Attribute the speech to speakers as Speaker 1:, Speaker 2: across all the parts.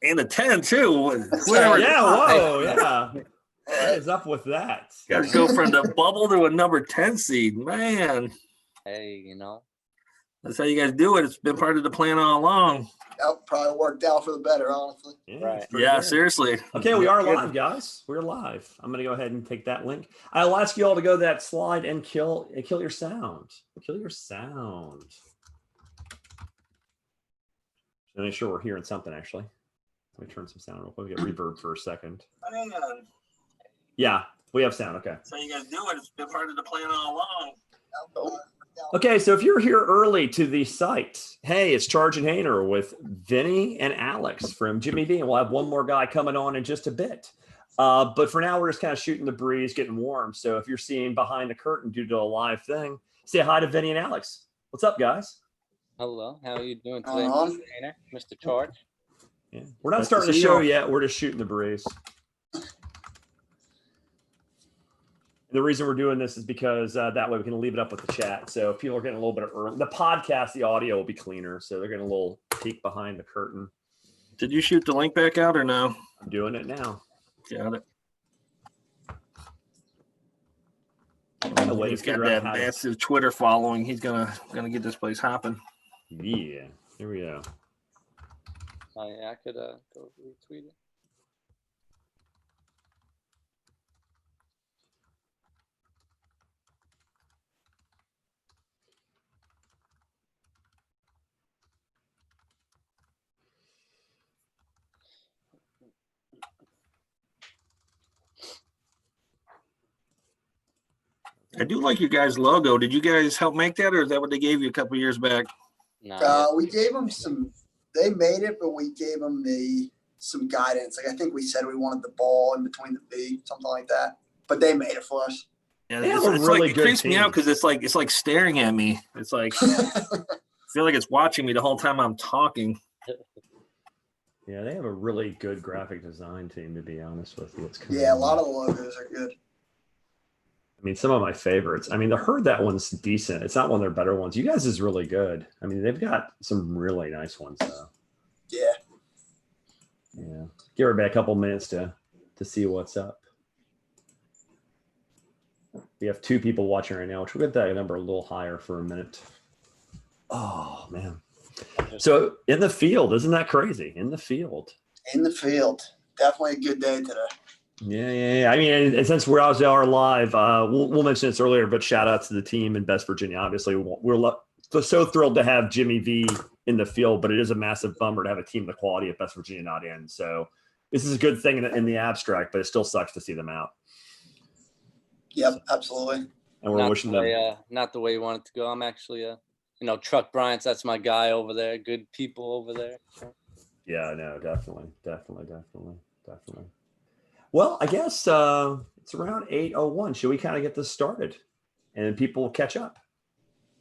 Speaker 1: And a 10 too.
Speaker 2: Whoever,
Speaker 3: Yeah, whoa, yeah. What is up with that?
Speaker 1: Got to go from the bubble to a number 10 seed, man.
Speaker 2: Hey, you know.
Speaker 1: That's how you guys do it. It's been part of the plan all along.
Speaker 4: That probably worked out for the better, honestly.
Speaker 3: Yeah,
Speaker 2: Right.
Speaker 3: it's pretty
Speaker 1: Yeah,
Speaker 3: good.
Speaker 1: seriously.
Speaker 3: Okay, we are live, guys. We're live. I'm gonna go ahead and take that link. I'll ask you all to go to that slide and kill your sound. Kill your sound. So make sure we're hearing something. Actually, let me turn some sound real quick. Get reverb for a second.
Speaker 1: Man,
Speaker 3: Yeah, we have sound. Okay.
Speaker 1: that's how you guys do it. It's been part of the plan all along.
Speaker 3: Okay, so if you're here early to the site, hey, it's Charge and Hainer with Vinny and Alex from Jimmy V, and we'll have one more guy coming on in just a bit. But for now, we're just kind of shooting the breeze, getting warm. So if you're seeing behind the curtain due to a live thing, say hi to Vinny and Alex. What's up, guys?
Speaker 2: Hello, how are you doing today, Mr. Charge?
Speaker 3: Yeah. We're not
Speaker 1: Nice
Speaker 3: starting
Speaker 1: to
Speaker 3: the
Speaker 1: see
Speaker 3: show
Speaker 1: you.
Speaker 3: yet. We're just shooting the breeze. The reason we're doing this is because that way we can leave it up with the chat. So if people are getting a little bit of early, the podcast, the audio will be cleaner. So they're getting a little peek behind the curtain.
Speaker 1: Did you shoot the link back out or no?
Speaker 3: I'm doing it now.
Speaker 1: Got it.
Speaker 3: A way to
Speaker 1: He's got
Speaker 3: figure out
Speaker 1: that
Speaker 3: how to-
Speaker 1: massive Twitter following. He's gonna get this place hopping.
Speaker 3: Yeah, here we go.
Speaker 2: Oh, yeah, I could go retweet it.
Speaker 1: I do like your guys' logo. Did you guys help make that, or is that what they gave you a couple years back?
Speaker 2: Nah,
Speaker 4: We gave them some. They made it, but we gave them some guidance. Like I think we said we wanted the ball in between the B, something like that. But they made it for us.
Speaker 1: Yeah,
Speaker 3: They
Speaker 1: it's,
Speaker 3: have a
Speaker 1: it's
Speaker 3: really
Speaker 1: like it
Speaker 3: good
Speaker 1: creeps me
Speaker 3: team.
Speaker 1: out because it's like staring at me. It's like I feel like it's watching me the whole time I'm talking.
Speaker 3: Yeah, they have a really good graphic design team, to be honest with you. It's
Speaker 4: Yeah, a lot of the logos are good.
Speaker 3: I mean, some of my favorites. I mean, the Herd, that one's decent. It's not one of their better ones. You guys is really good. I mean, they've got some really nice ones, though.
Speaker 4: Yeah.
Speaker 3: Yeah. Give everybody a couple minutes to see what's up. We have 2 people watching right now, which we'll get that number a little higher for a minute. Oh, man. So in the field, isn't that crazy? In the field.
Speaker 4: In the field. Definitely a good day today.
Speaker 3: Yeah. I mean, and since we're out our live, we'll mention this earlier, but shout out to the team in Best Virginia. Obviously, we're so thrilled to have Jimmy V in the field, but it is a massive bummer to have a team the quality of Best Virginia not in. So this is a good thing in the abstract, but it still sucks to see them out.
Speaker 4: Yep, absolutely.
Speaker 3: And we're wishing them.
Speaker 2: Not the way you want it to go. I'm actually, Truck Bryant's. That's my guy over there. Good people over there. So.
Speaker 3: Yeah, no, definitely. Well, I guess it's around 8:01. Should we kind of get this started and then people catch up?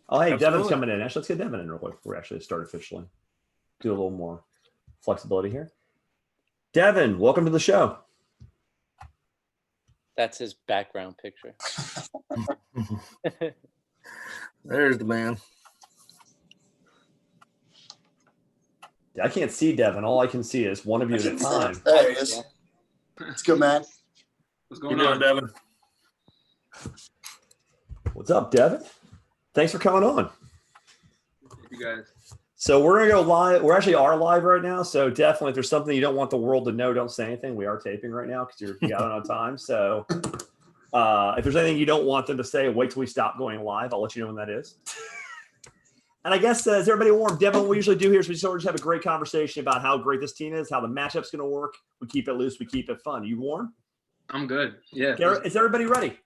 Speaker 3: Oh, hey,
Speaker 1: Absolutely.
Speaker 3: Devin's coming in. Actually, let's get Devin in real quick. We're actually start officially. Do a little more flexibility here. Devin, welcome to the show.
Speaker 2: That's his background picture.
Speaker 1: There's the man.
Speaker 3: I can't see Devin. All I can see is one of you at a time.
Speaker 4: There it is. It's good, man.
Speaker 1: What's going on, Devin?
Speaker 3: What's up, Devin? Thanks for coming on.
Speaker 5: You guys.
Speaker 3: So we're gonna go live. We're actually are live right now. So definitely, if there's something you don't want the world to know, don't say anything. We are taping right now because you're got it on time. So if there's anything you don't want them to say, wait till we stop going live. I'll let you know when that is. And I guess is everybody warm? Devin, what we usually do here is we sort of just have a great conversation about how great this team is, how the matchup's going to work. We keep it loose. We keep it fun. You warm?
Speaker 5: I'm good. Yeah.
Speaker 3: Is everybody ready?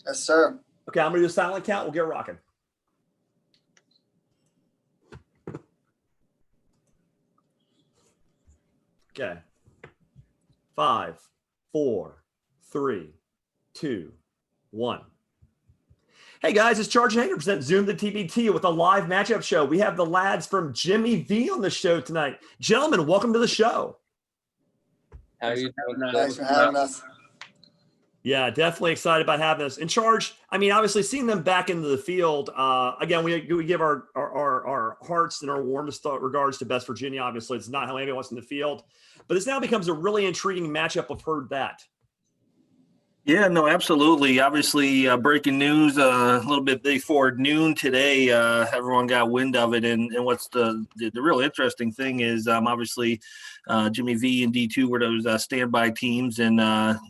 Speaker 4: Yes, sir.
Speaker 3: Okay, I'm going to do a silent count. We'll get rocking. Okay. 5, 4, 3, 2, 1. Hey guys, it's Charge and Hanger present ZoomTheTBT with a live matchup show. We have the lads from Jimmy V on the show tonight. Gentlemen, welcome to the show.
Speaker 2: How are you doing?
Speaker 4: Thanks for having us.
Speaker 3: Yeah, definitely excited about having us in charge. I mean, obviously seeing them back into the field. Again, we give our hearts and our warmest regards to Best Virginia. Obviously, it's not how anyone wants in the field, but this now becomes a really intriguing matchup. I've heard that.
Speaker 1: Yeah, no, absolutely. Obviously, breaking news a little bit before noon today. Everyone got wind of it, and what's the real interesting thing is obviously Jimmy V and D2 were those standby teams, and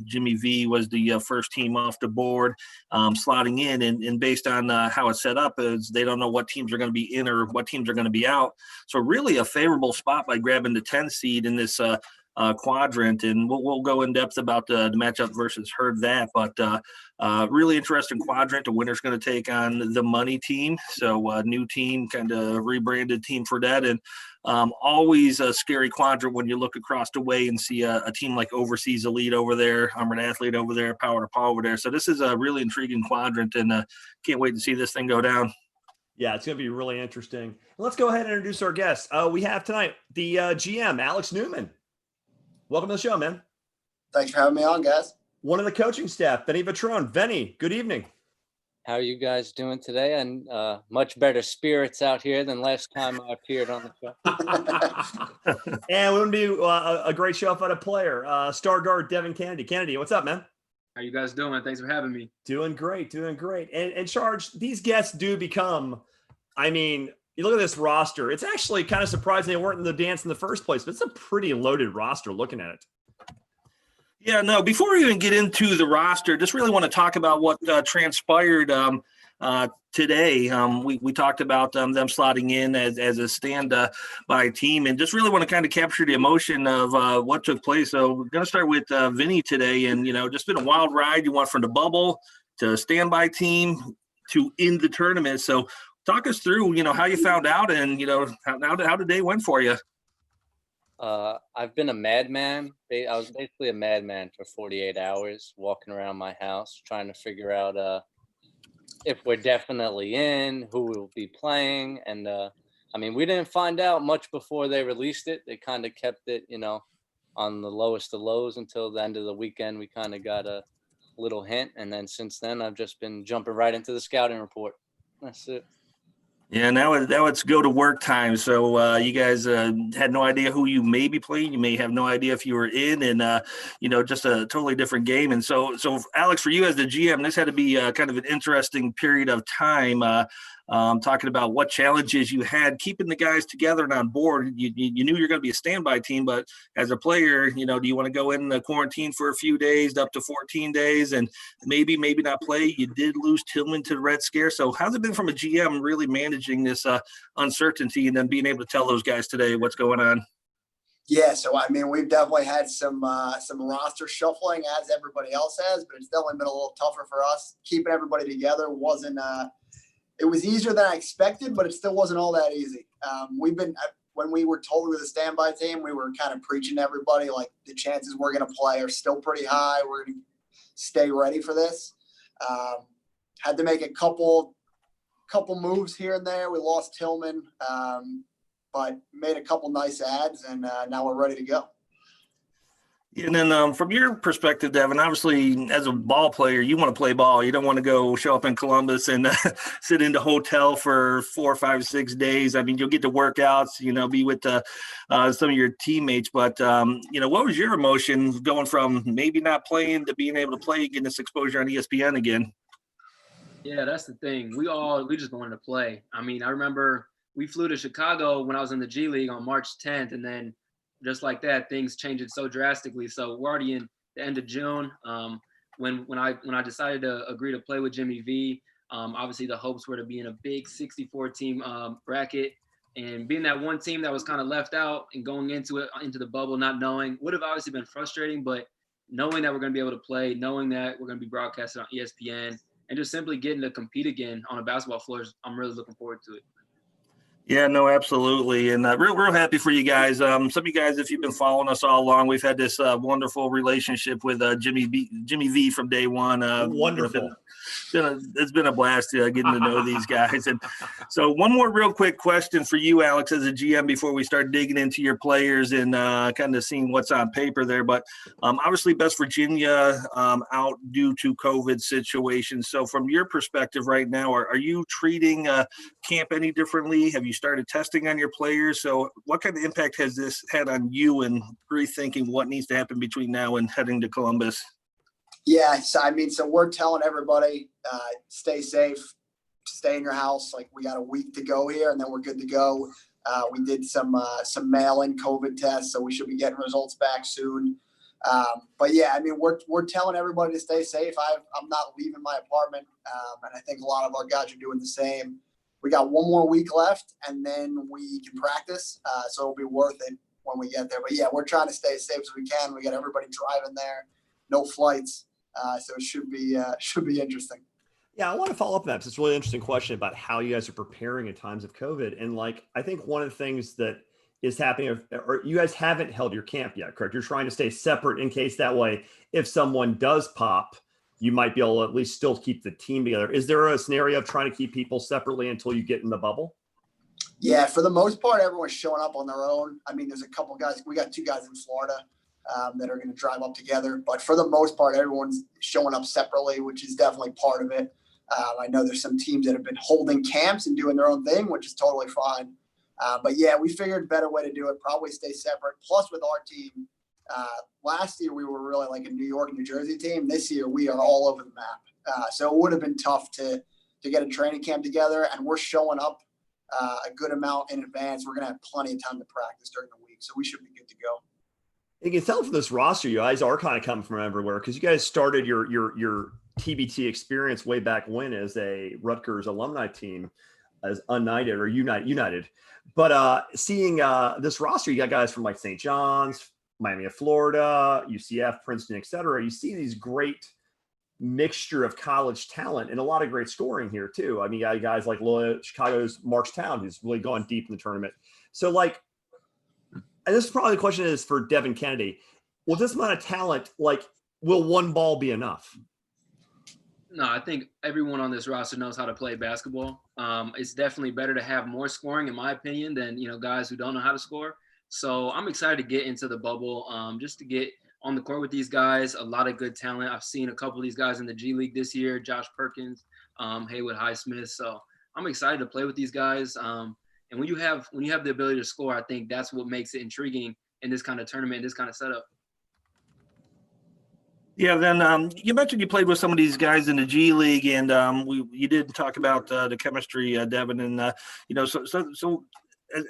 Speaker 1: Jimmy V was the first team off the board, slotting in, and based on how it's set up, is they don't know what teams are going to be in or what teams are going to be out. So really a favorable spot by grabbing the 10 seed in this quadrant, and we'll go in depth about the matchup versus heard that, but really interesting quadrant. The winner's going to take on the money team, so new team, kind of rebranded team for that, and always a scary quadrant when you look across the way and see a team like Overseas Elite over there, Armored Athlete over there, Power to Paw over there. So this is a really intriguing quadrant, and can't wait to see this thing go down.
Speaker 3: Yeah, it's going to be really interesting. Let's go ahead and introduce our guests. We have tonight the GM, Alex Neumann. Welcome to the show, man.
Speaker 4: Thanks for having me on, guys.
Speaker 3: One of the coaching staff, Vinny Vetrone. Vinny, good evening.
Speaker 2: How are you guys doing today? And much better spirits out here than last time I appeared on the show.
Speaker 3: And we want to do a great show about a player, star guard Devin Cannady. Cannady, what's up, man?
Speaker 5: How you guys doing? Thanks for having me.
Speaker 3: Doing great, doing great. And Charge, these guests do become, I mean, you look at this roster, it's actually kind of surprising they weren't in the dance in the first place, but it's a pretty loaded roster looking at it.
Speaker 1: Yeah, no, before we even get into the roster, just really want to talk about what transpired today. We talked about them slotting in as a stand-by team, and just really want to kind of capture the emotion of what took place. So we're going to start with Vinny today, and, just been a wild ride. You went from the bubble to standby team to in the tournament. So talk us through, how you found out and, how the day went for you.
Speaker 2: I've been a madman. I was basically a madman for 48 hours, walking around my house, trying to figure out if we're definitely in, who will be playing. And we didn't find out much before they released it. They kind of kept it, on the lowest of lows until the end of the weekend. We kind of got a little hint. And then since then, I've just been jumping right into the scouting report. That's it.
Speaker 1: Yeah, now it's go to work time. So you guys had no idea who you may be playing. You may have no idea if you were in, and just a totally different game. And so Alex, for you as the GM, this had to be kind of an interesting period of time. Talking about what challenges you had keeping the guys together and on board. You knew you're going to be a standby team, but as a player, do you want to go in the quarantine for a few days, up to 14 days, and maybe not play? You did lose Tillman to the Red Scare. So how's it been from a GM really managing this uncertainty and then being able to tell those guys today what's going on?
Speaker 4: Yeah, so we've definitely had some roster shuffling as everybody else has, but it's definitely been a little tougher for us. Keeping everybody together wasn't. It was easier than I expected, but it still wasn't all that easy. When we were told we were the standby team, we were kind of preaching to everybody like the chances we're going to play are still pretty high. We're going to stay ready for this. Had to make a couple moves here and there. We lost Tillman, but made a couple nice adds, and now we're ready to go.
Speaker 1: And then from your perspective, Devin, obviously as a ball player, you want to play ball. You don't want to go show up in Columbus and sit in the hotel for 4, 5, 6 days. You'll get to workouts, be with some of your teammates. But, what was your emotion going from maybe not playing to being able to play, getting this exposure on ESPN again?
Speaker 5: Yeah, that's the thing. We just wanted to play. I remember we flew to Chicago when I was in the G League on March 10th, and then just like that, things changed so drastically. So we're already in the end of June. When I decided to agree to play with Jimmy V, obviously the hopes were to be in a big 64 team bracket, and being that one team that was kind of left out and going into the bubble, not knowing, would have obviously been frustrating, but knowing that we're going to be able to play, knowing that we're going to be broadcasted on ESPN, and just simply getting to compete again on a basketball floor, I'm really looking forward to it.
Speaker 1: Yeah, no, absolutely. And real happy for you guys. Some of you guys, if you've been following us all along, we've had this wonderful relationship with Jimmy V from day one.
Speaker 3: Wonderful.
Speaker 1: It's been a blast getting to know these guys. And so one more real quick question for you, Alex, as a GM, before we start digging into your players and kind of seeing what's on paper there. But obviously West Virginia out due to COVID situation. So from your perspective right now, are you treating camp any differently? Have you started testing on your players? So what kind of impact has this had on you and rethinking what needs to happen between now and heading to Columbus?
Speaker 4: Yeah, so I mean, so we're telling everybody, stay safe, stay in your house. Like, we got a week to go here, and then we're good to go. We did some mail-in COVID tests, so we should be getting results back soon. But yeah, I mean, we're telling everybody to stay safe. I'm not leaving my apartment, and I think a lot of our guys are doing the same. We got one more week left, and then we can practice, so it'll be worth it when we get there. But yeah, we're trying to stay as safe as we can. We got everybody driving there, no flights. So it should be interesting.
Speaker 3: Yeah, I want to follow up on that. It's a really interesting question about how you guys are preparing in times of COVID. And like, I think one of the things that is happening, or you guys haven't held your camp yet, correct? You're trying to stay separate in case that way, if someone does pop, you might be able to at least still keep the team together. Is there a scenario of trying to keep people separately until you get in the bubble?
Speaker 4: Yeah, for the most part, everyone's showing up on their own. I mean, there's a couple guys. We got 2 guys in Florida that are going to drive up together. But for the most part, everyone's showing up separately, which is definitely part of it. I know there's some teams that have been holding camps and doing their own thing, which is totally fine. But yeah, we figured a better way to do it, probably stay separate. Plus with our team, last year we were really like a New York, New Jersey team. This year we are all over the map. So it would have been tough to get a training camp together, and we're showing up a good amount in advance. We're going to have plenty of time to practice during the week, so we should be good to go.
Speaker 3: You can tell from this roster, you guys are kind of coming from everywhere, because you guys started your TBT experience way back when as a Rutgers alumni team, as United or United. But seeing this roster, you got guys from like St. John's, Miami of Florida, UCF, Princeton, et cetera. You see these great mixture of college talent and a lot of great scoring here too. I mean, you got guys like Chicago's Markstown, who's really gone deep in the tournament. So like, and this is probably the question is for Devin Cannady. With this amount of talent, like, will one ball be enough?
Speaker 5: No, I think everyone on this roster knows how to play basketball. It's definitely better to have more scoring, in my opinion, than, guys who don't know how to score. So I'm excited to get into the bubble, just to get on the court with these guys. A lot of good talent. I've seen a couple of these guys in the G League this year, Josh Perkins, Haywood Highsmith. So I'm excited to play with these guys. And when you have the ability to score, I think that's what makes it intriguing in this kind of tournament, this kind of setup. Yeah,
Speaker 1: then you mentioned you played with some of these guys in the G League, and you did talk about the chemistry, Devin, and so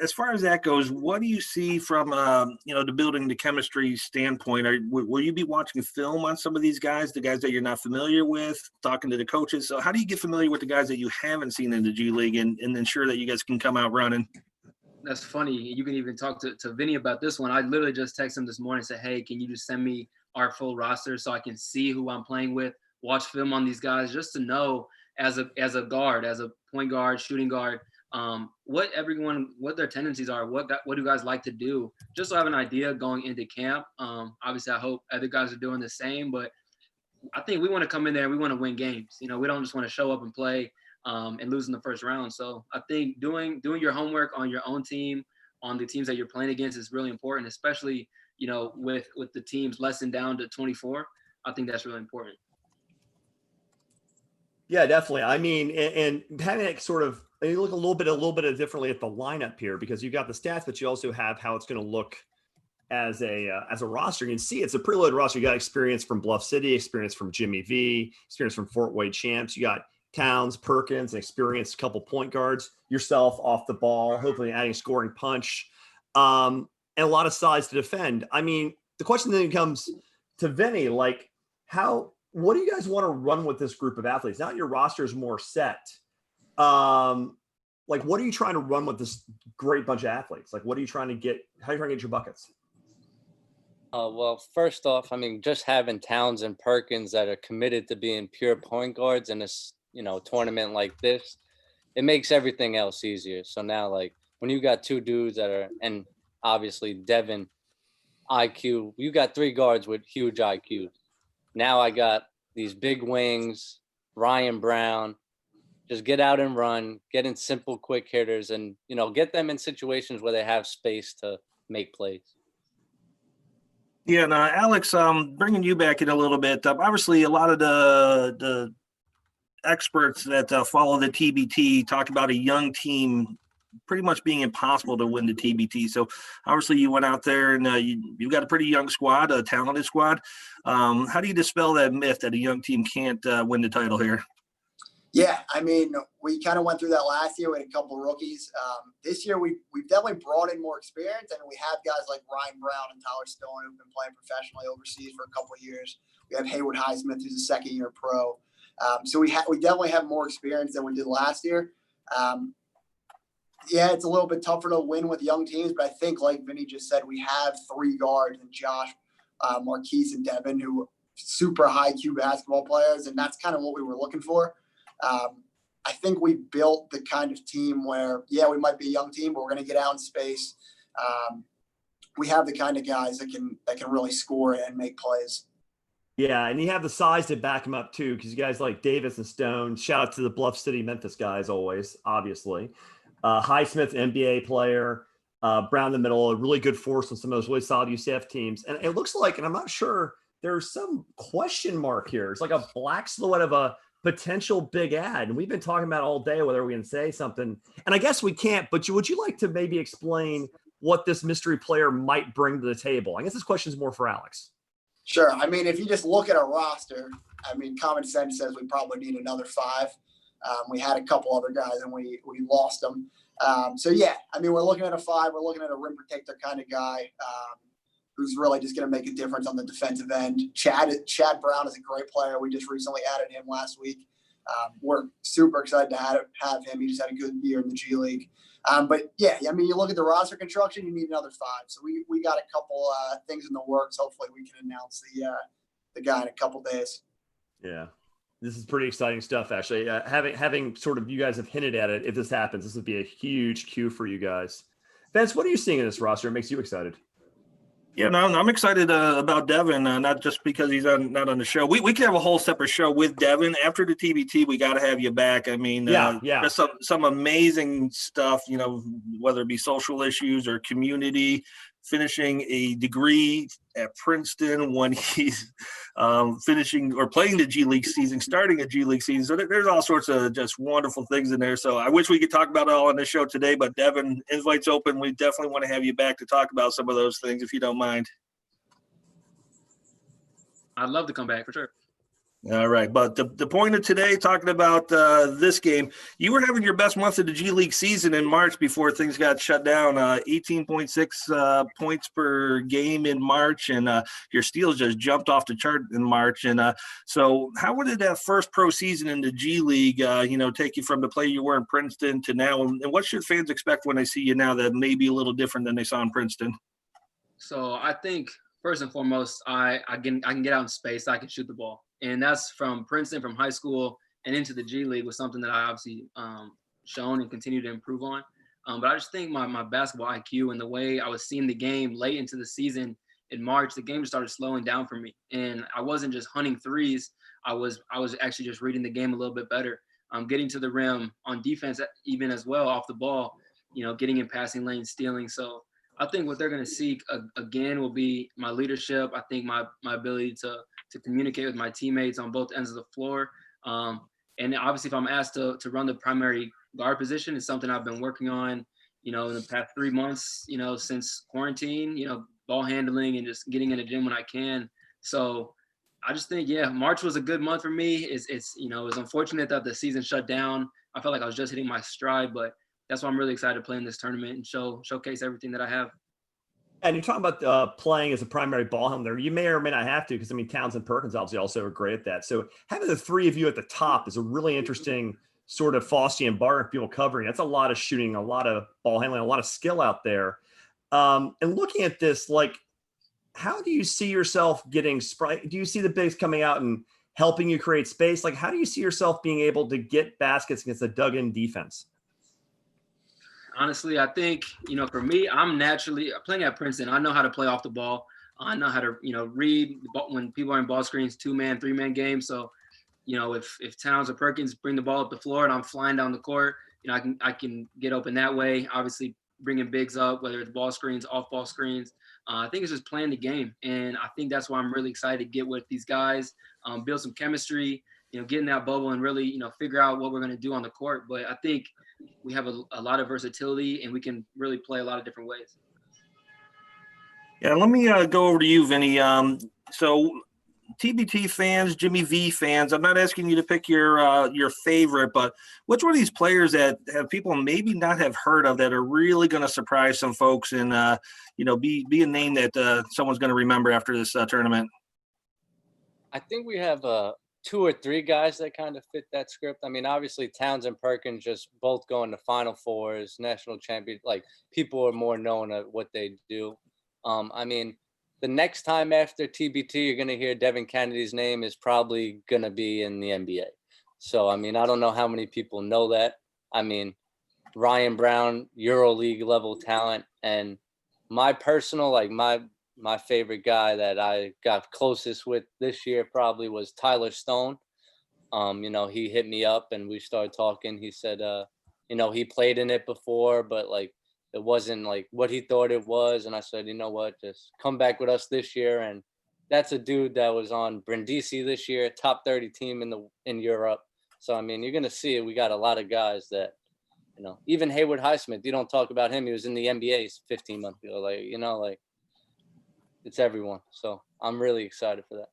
Speaker 1: as far as that goes, what do you see from the building the chemistry standpoint? Will you be watching film on some of these guys, the guys that you're not familiar with, talking to the coaches? So how do you get familiar with the guys that you haven't seen in the G League and ensure that you guys can come out running?
Speaker 5: That's funny. You can even talk to Vinny about this one. I literally just texted him this morning and said, hey, can you just send me our full roster so I can see who I'm playing with, watch film on these guys, just to know as a guard, as a point guard, shooting guard, what their tendencies are, what do guys like to do, just so I have an idea going into camp. Obviously, I hope other guys are doing the same, but I think we want to come in there and we want to win games. We don't just want to show up and play and lose in the first round. So I think doing your homework on your own team, on the teams that you're playing against, is really important, especially with the teams lessened down to 24. I think that's really important.
Speaker 3: Yeah, definitely. I mean, and having it sort of, you look a little bit differently at the lineup here, because you've got the stats, but you also have how it's going to look as a roster. You can see it's a pretty loaded roster. You got experience from Bluff City, experience from Jimmy V, experience from Fort Wayne Champs. You got Towns, Perkins, an experienced couple point guards, yourself off the ball, hopefully adding scoring punch, and a lot of size to defend. I mean, the question then comes to Vinny, like, what do you guys want to run with this group of athletes? Now that your roster is more set, like, what are you trying to run with this great bunch of athletes? Like, what are you trying to get? How are you trying to get your buckets?
Speaker 2: Well, first off, I mean, just having Towns and Perkins that are committed to being pure point guards in this, tournament like this, it makes everything else easier. So now, like, when you got 2 dudes that are, and obviously Devin, IQ, you got 3 guards with huge IQs. Now I got these big wings Ryan Brown. Just get out and run, get in simple, quick hitters, and, get them in situations where they have space to make plays.
Speaker 1: Yeah, and Alex, bringing you back in a little bit. Obviously, a lot of the experts that follow the TBT talk about a young team pretty much being impossible to win the TBT. So obviously, you went out there and you've got a pretty young squad, a talented squad. How do you dispel that myth that a young team can't win the title here?
Speaker 4: Yeah, I mean, we kind of went through that last year with a couple of rookies. This year, we've definitely brought in more experience, and we have guys like Ryan Brown and Tyler Stone who've been playing professionally overseas for a couple of years. We have Haywood Highsmith, who's a second-year pro. So we definitely have more experience than we did last year. Yeah, it's a little bit tougher to win with young teams, but I think, like Vinny just said, we have 3 guards and Josh, Marquise, and Devin, who are super high IQ basketball players, and that's kind of what we were looking for. I think we built the kind of team where, yeah, we might be a young team, but we're going to get out in space. We have the kind of guys that can really score and make plays.
Speaker 3: Yeah, and you have the size to back him up too, because you guys like Davis and Stone. Shout out to the Bluff City, Memphis guys always, obviously. Highsmith, NBA player. Brown in the middle, a really good force on some of those really solid UCF teams. And it looks like, and I'm not sure, there's some question mark here. It's like a black silhouette of a potential big ad. And we've been talking about all day whether we can say something. And I guess we can't, but would you like to maybe explain what this mystery player might bring to the table? I guess this question is more for Alex.
Speaker 4: Sure. I mean, if you just look at our roster, I mean, common sense says we probably need another 5. We had a couple other guys and we lost them. So, yeah, I mean, we're looking at a 5. We're looking at a rim protector kind of guy who's really just going to make a difference on the defensive end. Chad Brown is a great player. We just recently added him last week. We're super excited to have him. He just had a good year in the G League. But, yeah, I mean, you look at the roster construction, you need another 5. So we got a couple things in the works. Hopefully we can announce the guy in a couple days.
Speaker 3: Yeah. This is pretty exciting stuff, actually. Having sort of, you guys have hinted at it. If this happens, this would be a huge cue for you guys. Vince, what are you seeing in this roster? It makes you excited.
Speaker 1: Yeah, no, I'm excited about Devin, not just because he's not on the show. We could have a whole separate show with Devin. After the TBT, we got to have you back. I mean, there's some amazing stuff, whether it be social issues or community, finishing a degree at Princeton when he's finishing or playing the G League season, starting a G League season. So there's all sorts of just wonderful things in there. So I wish we could talk about it all on this show today, but Devin, invite's open. We definitely want to have you back to talk about some of those things, if you don't mind.
Speaker 5: I'd love to come back for sure.
Speaker 1: All right, but the point of today, talking about this game, you were having your best month of the G League season in March before things got shut down. 18.6 points per game in March, and your steals just jumped off the chart in March. And so, how did that first pro season in the G League, take you from the player you were in Princeton to now? And what should fans expect when they see you now that may be a little different than they saw in Princeton?
Speaker 5: So I think first and foremost, I can get out in space. I can shoot the ball. And that's from Princeton, from high school, and into the G League was something that I obviously shown and continue to improve on. But I just think my basketball IQ and the way I was seeing the game late into the season in March, the game started slowing down for me. And I wasn't just hunting threes. I was actually just reading the game a little bit better. Getting to the rim on defense, even as well, off the ball, getting in passing lanes, stealing. So I think what they're going to seek again will be my leadership. I think my ability to communicate with my teammates on both ends of the floor. And obviously if I'm asked to run the primary guard position, it's something I've been working on, in the past 3 months, since quarantine, ball handling and just getting in the gym when I can. So I just think, March was a good month for me. It was unfortunate that the season shut down. I felt like I was just hitting my stride, but that's why I'm really excited to play in this tournament and showcase everything that I have.
Speaker 3: And you're talking about playing as a primary ball handler. You may or may not have to, because Townsend Perkins obviously also are great at that. So having the 3 of you at the top is a really interesting sort of Faustian bar people covering. That's a lot of shooting, a lot of ball handling, a lot of skill out there. And looking at this, how do you see yourself getting do you see the bigs coming out and helping you create space? How do you see yourself being able to get baskets against a dug-in defense?
Speaker 5: Honestly, I think, for me, I'm naturally playing at Princeton. I know how to play off the ball. I know how to, read when people are in ball screens, 2-man, 3-man games. So, if Towns or Perkins bring the ball up the floor and I'm flying down the court, I can get open that way. Obviously, bringing bigs up, whether it's ball screens, off ball screens. I think it's just playing the game, and I think that's why I'm really excited to get with these guys, build some chemistry, get in that bubble and really, figure out what we're going to do on the court. But I think we have a lot of versatility, and we can really play a lot of different ways.
Speaker 1: Yeah, let me go over to you, Vinny. So TBT fans, Jimmy V fans, I'm not asking you to pick your favorite, but which one of these players that have people maybe not have heard of that are really going to surprise some folks and, be a name that someone's going to remember after this tournament?
Speaker 2: I think we have 2 or 3 guys that kind of fit that script. I mean, obviously Towns and Perkins just both going to Final Fours, national champion. Like, people are more known at what they do. I mean, the next time after TBT, you're going to hear Devin Cannady's name is probably going to be in the NBA. So, I mean, I don't know how many people know that. I mean, Ryan Brown, EuroLeague level talent. And my personal, my favorite guy that I got closest with this year probably was Tyler Stone. He hit me up and we started talking. He said, he played in it before, but it wasn't like what he thought it was. And I said, you know what, just come back with us this year. And that's a dude that was on Brindisi this year, top 30 team in Europe. So, I mean, you're going to see it. We got a lot of guys that, even Haywood Highsmith, you don't talk about him. He was in the NBA 15 months ago. It's everyone. So I'm really excited for that.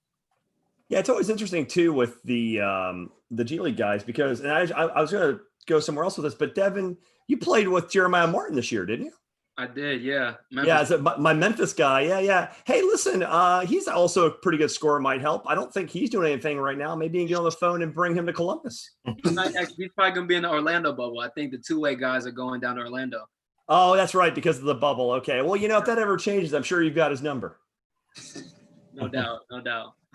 Speaker 3: Yeah, it's always interesting too with the G League guys because, and I was going to go somewhere else with this, but Devin, you played with Jeremiah Martin this year, didn't you?
Speaker 5: I did, yeah.
Speaker 3: Memphis. Yeah, my Memphis guy. Yeah. Hey, listen, he's also a pretty good scorer. Might help. I don't think he's doing anything right now. Maybe you can get on the phone and bring him to Columbus.
Speaker 5: He's probably going to be in the Orlando bubble. I think the two-way guys are going down to Orlando.
Speaker 3: Oh, that's right, because of the bubble. Okay. Well, if that ever changes, I'm sure you've got his number.
Speaker 5: No doubt.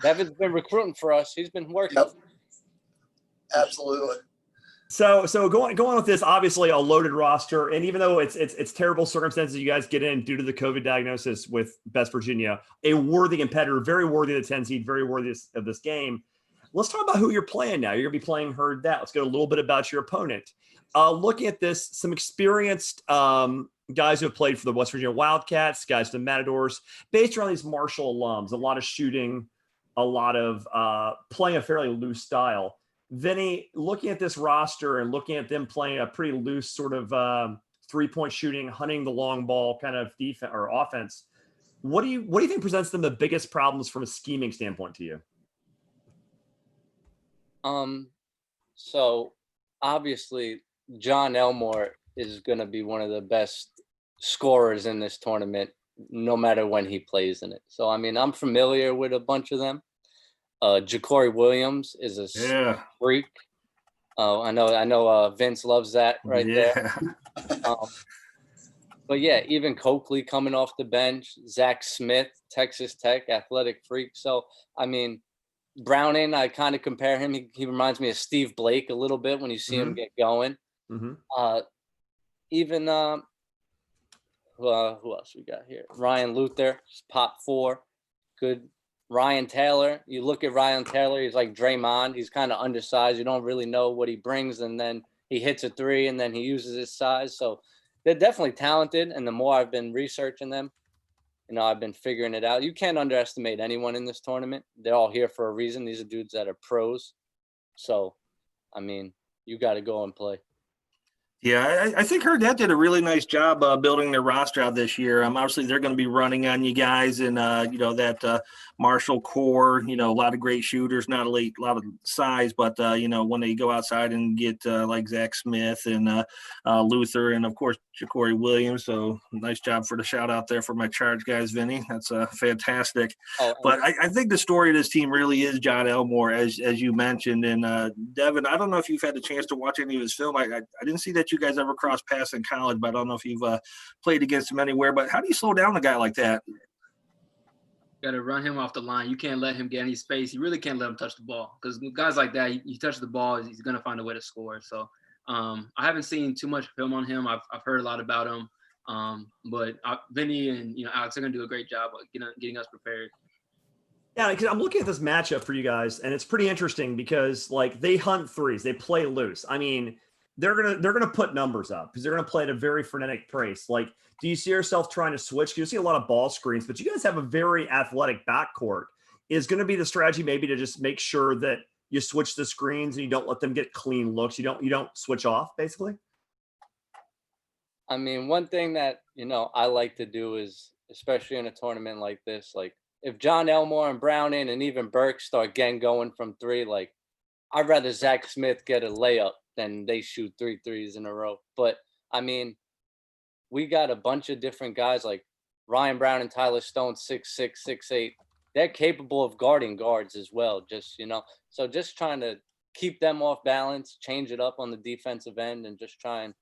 Speaker 2: Devin's been recruiting for us. He's been working.
Speaker 4: Yep. Absolutely.
Speaker 3: So going with this, obviously a loaded roster, and even though it's terrible circumstances you guys get in due to the COVID diagnosis with West Virginia, a worthy competitor, very worthy of the 10 seed, very worthy of this game. Let's talk about who you're playing now. You're gonna be playing Herd That. Let's get a little bit about your opponent. Looking at this, some experienced guys who have played for the West Virginia Wildcats, guys the Matadors, based around these Marshall alums, a lot of shooting, a lot of playing a fairly loose style. Vinny, looking at this roster and looking at them playing a pretty loose sort of three-point shooting, hunting the long ball kind of defense or offense, what do you think presents them the biggest problems from a scheming standpoint to you?
Speaker 2: So obviously John Elmore is going to be one of the best scorers in this tournament, no matter when he plays in it. So, I mean, I'm familiar with a bunch of them. Ja'Cory Williams is a freak. I know Vince loves that there. But yeah, even Coakley coming off the bench, Zach Smith, Texas Tech, athletic freak. So, I mean, Browning, I kind of compare him. He reminds me of Steve Blake a little bit when you see him get going. Even who else we got here? Ryan Luther, pop 4, good. Ryan Taylor, you look at Ryan Taylor, he's like Draymond. He's kind of undersized. You don't really know what he brings, and then he hits a 3, and then he uses his size. So they're definitely talented, and the more I've been researching them, I've been figuring it out. You can't underestimate anyone in this tournament. They're all here for a reason. These are dudes that are pros. So, I mean, you got to go and play.
Speaker 1: Yeah, I think Herd That did a really nice job building their roster out this year. Obviously, they're going to be running on you guys and, that Marshall core, a lot of great shooters, not a lot of size, but, when they go outside and get like Zach Smith and Luther and, of course, Ja'Cory Williams. So nice job for the shout out there for my charge guys, Vinny. That's fantastic. But I think the story of this team really is John Elmore, as you mentioned. And Devin, I don't know if you've had the chance to watch any of his film. I didn't see that you guys ever crossed paths in college, but I don't know if you've played against him anywhere. But how do you slow down a guy like that?
Speaker 5: Got to run him off the line. You can't let him get any space. You really can't let him touch the ball, because guys like that, you touch the ball, he's going to find a way to score. So I haven't seen too much film on him. I've heard a lot about him. But Vinny and Alex are going to do a great job of getting us prepared.
Speaker 3: Yeah, because I'm looking at this matchup for you guys, and it's pretty interesting because like they hunt threes, they play loose. I mean, they're gonna put numbers up because they're gonna play at a very frenetic pace. Like, do you see yourself trying to switch? You see a lot of ball screens, but you guys have a very athletic backcourt. Is going to be the strategy maybe to just make sure that you switch the screens and you don't let them get clean looks. You don't switch off basically.
Speaker 2: I mean, one thing that, I like to do is, especially in a tournament like this, like if John Elmore and Browning and even Burke start getting going from three, like I'd rather Zach Smith get a layup than they shoot 3 threes in a row. But I mean, we got a bunch of different guys like Ryan Brown and Tyler Stone, 6'6", 6'8". They're capable of guarding guards as well. So just trying to keep them off balance, change it up on the defensive end, and just try and,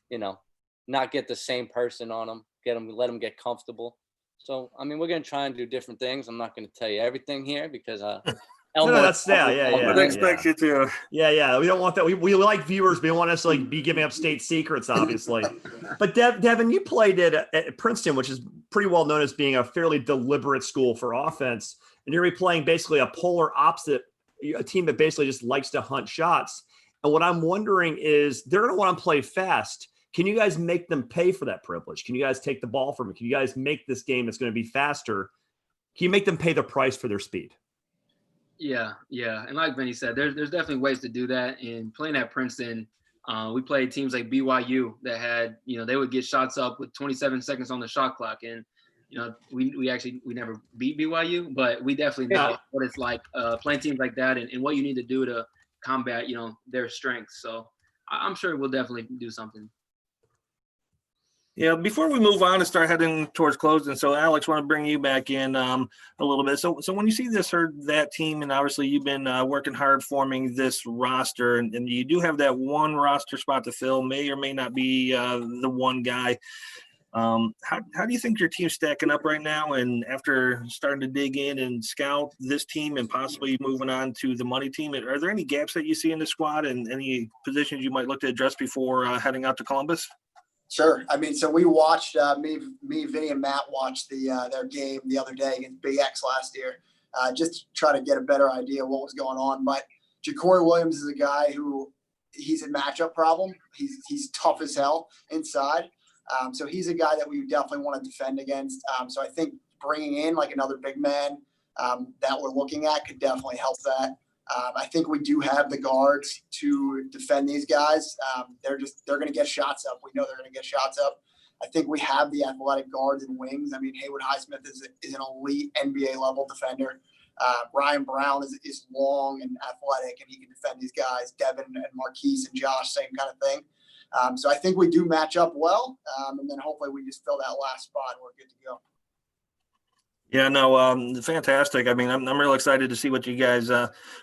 Speaker 2: you know, not get the same person on them, let them get comfortable. So, I mean, we're going to try and do different things. I'm not going to tell you everything here because
Speaker 3: No,
Speaker 2: Elmore.
Speaker 3: that's
Speaker 1: I'd expect you to.
Speaker 3: Yeah. We don't want that. We like viewers. We don't want us to like be giving up state secrets, obviously. But Devin, you played at Princeton, which is pretty well known as being a fairly deliberate school for offense, and you're playing basically a polar opposite, a team that basically just likes to hunt shots. And what I'm wondering is they're going to want to play fast. Can you guys make them pay for that privilege? Can you guys take the ball from them? Can you guys make this game that's going to be faster? Can you make them pay the price for their speed?
Speaker 5: Yeah. And like Vinny said, there's definitely ways to do that. And playing at Princeton, we played teams like BYU that had, they would get shots up with 27 seconds on the shot clock. And, we never beat BYU, but we definitely know what it's like playing teams like that and what you need to do to combat, their strengths. So I'm sure we'll definitely do something.
Speaker 1: Yeah, before we move on and start heading towards closing, so Alex, want to bring you back in a little bit. So when you see this or that team, and obviously you've been working hard forming this roster, and you do have that one roster spot to fill, may or may not be the one guy. How do you think your team's stacking up right now? And after starting to dig in and scout this team and possibly moving on to the money team, are there any gaps that you see in the squad and any positions you might look to address before heading out to Columbus?
Speaker 4: Sure. I mean, so we watched me, Vinny, and Matt watched their game the other day against Big X last year, just to try to get a better idea of what was going on. But Ja'Cory Williams is a guy who he's a matchup problem. He's tough as hell inside. So he's a guy that we definitely want to defend against. So I think bringing in like another big man that we're looking at could definitely help that. I think we do have the guards to defend these guys. They're going to get shots up. We know they're going to get shots up. I think we have the athletic guards and wings. I mean, Haywood Highsmith is an elite NBA level defender. Ryan Brown is long and athletic, and he can defend these guys. Devin and Marquise and Josh, same kind of thing. So I think we do match up well, and then hopefully we just fill that last spot and we're good to go.
Speaker 1: Yeah, no, fantastic. I mean, I'm real excited to see what you guys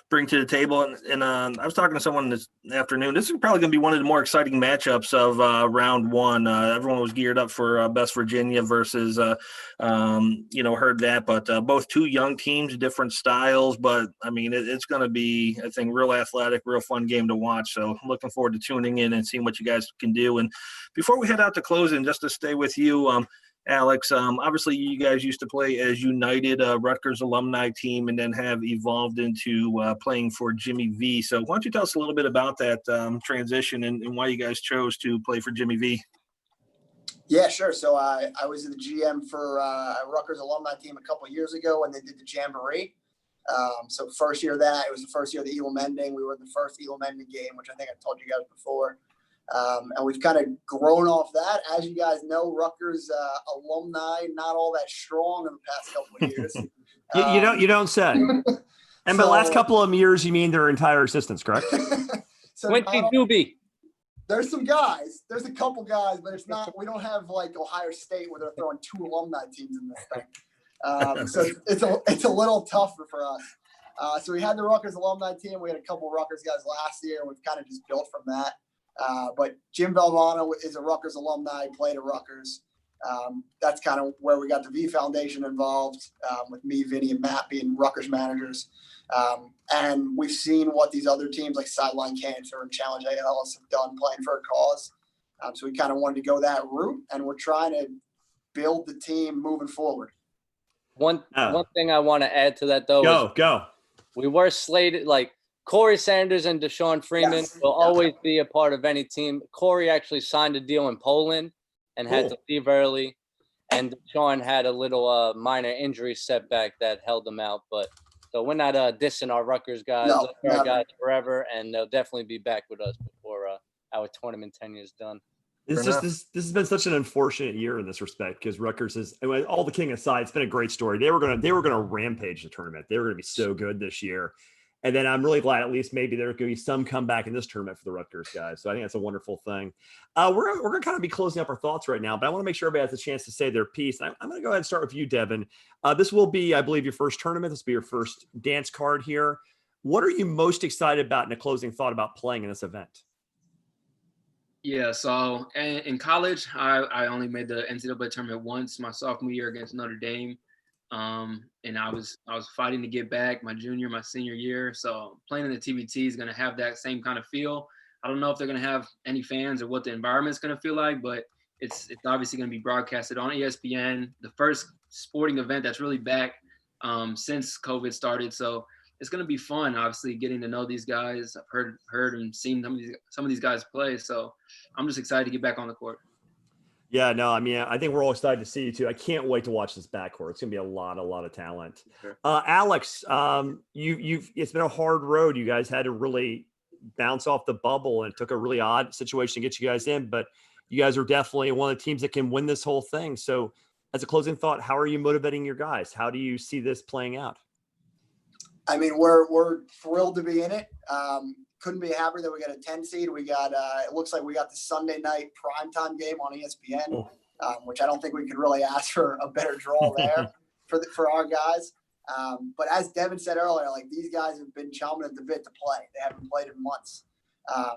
Speaker 1: bring to the table. And I was talking to someone this afternoon. This is probably going to be one of the more exciting matchups of round one. Everyone was geared up for Best Virginia versus, heard that. But both two young teams, different styles. But, I mean, it's going to be, I think, real athletic, real fun game to watch. So I'm looking forward to tuning in and seeing what you guys can do. And before we head out to closing, just to stay with you, Alex, obviously you guys used to play as United, Rutgers alumni team, and then have evolved into playing for Jimmy V. So why don't you tell us a little bit about that transition and why you guys chose to play for Jimmy V?
Speaker 4: Yeah, sure. So I was the GM for Rutgers alumni team a couple of years ago when they did the Jamboree. So first year of that, it was the first year of the Elam Ending. We were in the first Elam Ending game, which I think I told you guys before. And we've kind of grown off that. As you guys know, Rutgers alumni, not all that strong in the past couple of years.
Speaker 3: You don't say. And the last couple of years, you mean their entire existence, correct?
Speaker 4: So
Speaker 2: Quincy Doobie.
Speaker 4: There's some guys. There's a couple guys, but it's not. We don't have like Ohio State where they're throwing 2 alumni teams in this thing. So it's a little tougher for us. So we had the Rutgers alumni team. We had a couple of Rutgers guys last year, and we've kind of just built from that. But Jim Valvano is a Rutgers alumni, played at Rutgers. That's kind of where we got the V Foundation involved, with me, Vinny, and Matt being Rutgers managers. And we've seen what these other teams like Sideline Cancer and Challenge ALS have done playing for a cause. So we kind of wanted to go that route, and we're trying to build the team moving forward.
Speaker 2: One
Speaker 3: Oh.
Speaker 2: thing I want to add to that though is
Speaker 3: Go.
Speaker 2: we were slated like Corey Sanders and Deshaun Freeman
Speaker 4: Yes.
Speaker 2: will always be a part of any team. Corey actually signed a deal in Poland and had to leave early, and Deshaun had a little minor injury setback that held him out. But so we're not dissing our Rutgers guys,
Speaker 4: No,
Speaker 2: our
Speaker 4: never.
Speaker 2: guys forever, and they'll definitely be back with us before our tournament tenure is done.
Speaker 3: This
Speaker 1: Fair
Speaker 3: has been such an unfortunate year in this respect because Rutgers is, I mean, all the king aside, it's been a great story. They were gonna rampage the tournament. They were gonna be so good this year, and then I'm really glad at least maybe there's gonna be some comeback in this tournament for the Rutgers guys. So I think that's a wonderful thing. We're gonna kind of be closing up our thoughts right now, but I want to make sure everybody has a chance to say their piece. I'm gonna go ahead and start with you, Devin. This will be, I believe, your first tournament. This will be your first dance card here. What are you most excited about in a closing thought about playing in this event?
Speaker 5: Yeah, so in college, I only made the NCAA tournament once, my sophomore year against Notre Dame, and I was fighting to get back my junior, my senior year. So playing in the TBT is going to have that same kind of feel. I don't know if they're going to have any fans or what the environment's going to feel like, but it's obviously going to be broadcasted on ESPN. The first sporting event that's really back since COVID started, so it's going to be fun, obviously, getting to know these guys. I've heard and seen some of these guys play. So I'm just excited to get back on the court.
Speaker 3: Yeah, no, I mean, I think we're all excited to see you too. I can't wait to watch this backcourt. It's going to be a lot of talent.
Speaker 2: Sure.
Speaker 3: Alex, it's been a hard road. You guys had to really bounce off the bubble, and it took a really odd situation to get you guys in, but you guys are definitely one of the teams that can win this whole thing. So as a closing thought, how are you motivating your guys? How do you see this playing out?
Speaker 4: I mean, we're thrilled to be in it. Couldn't be happier that we got a 10 seed. We got it looks like we got the Sunday night primetime game on ESPN, which I don't think we could really ask for a better draw there for our guys. But as Devin said earlier, like these guys have been chomping at the bit to play. They haven't played in months.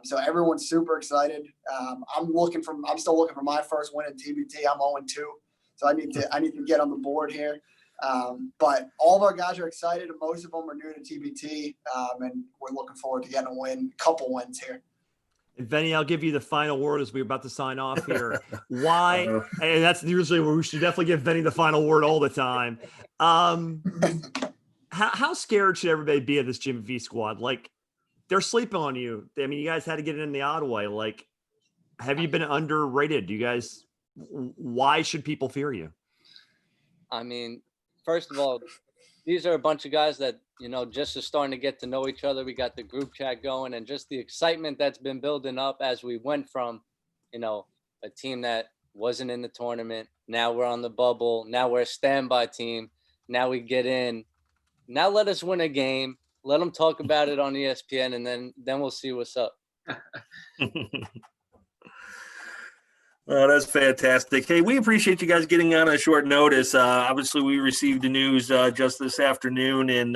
Speaker 4: So everyone's super excited. I'm still looking for my first win at TBT. I'm 0-2. So I need to get on the board here. But all of our guys are excited, and most of them are new to TBT, and we're looking forward to getting a couple wins here.
Speaker 3: And Vinny, I'll give you the final word as we're about to sign off here. Why? And that's usually where we should definitely give Vinny the final word all the time. How scared should everybody be of this Jim V squad? Like, they're sleeping on you. I mean, you guys had to get it in the odd way. Like, have you been underrated? Why should people fear you?
Speaker 2: I mean, first of all, these are a bunch of guys that, just are starting to get to know each other. We got the group chat going, and just the excitement that's been building up as we went from, a team that wasn't in the tournament. Now we're on the bubble. Now we're a standby team. Now we get in. Now let us win a game. Let them talk about it on ESPN, and then we'll see what's up.
Speaker 1: Oh, that's fantastic. Hey, we appreciate you guys getting on a short notice. Obviously, we received the news just this afternoon, and,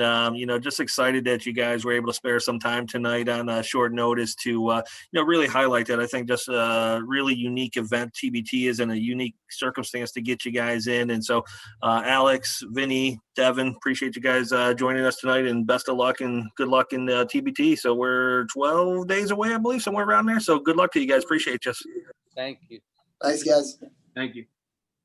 Speaker 1: just excited that you guys were able to spare some time tonight on a short notice to, really highlight that. I think just a really unique event. TBT is in a unique circumstance to get you guys in. And so, Alex, Vinny, Devin, appreciate you guys joining us tonight, and best of luck and good luck in TBT. So we're 12 days away, I believe, somewhere around there. So good luck to you guys. Appreciate you.
Speaker 2: Thank you.
Speaker 4: Thanks, guys.
Speaker 5: Thank you.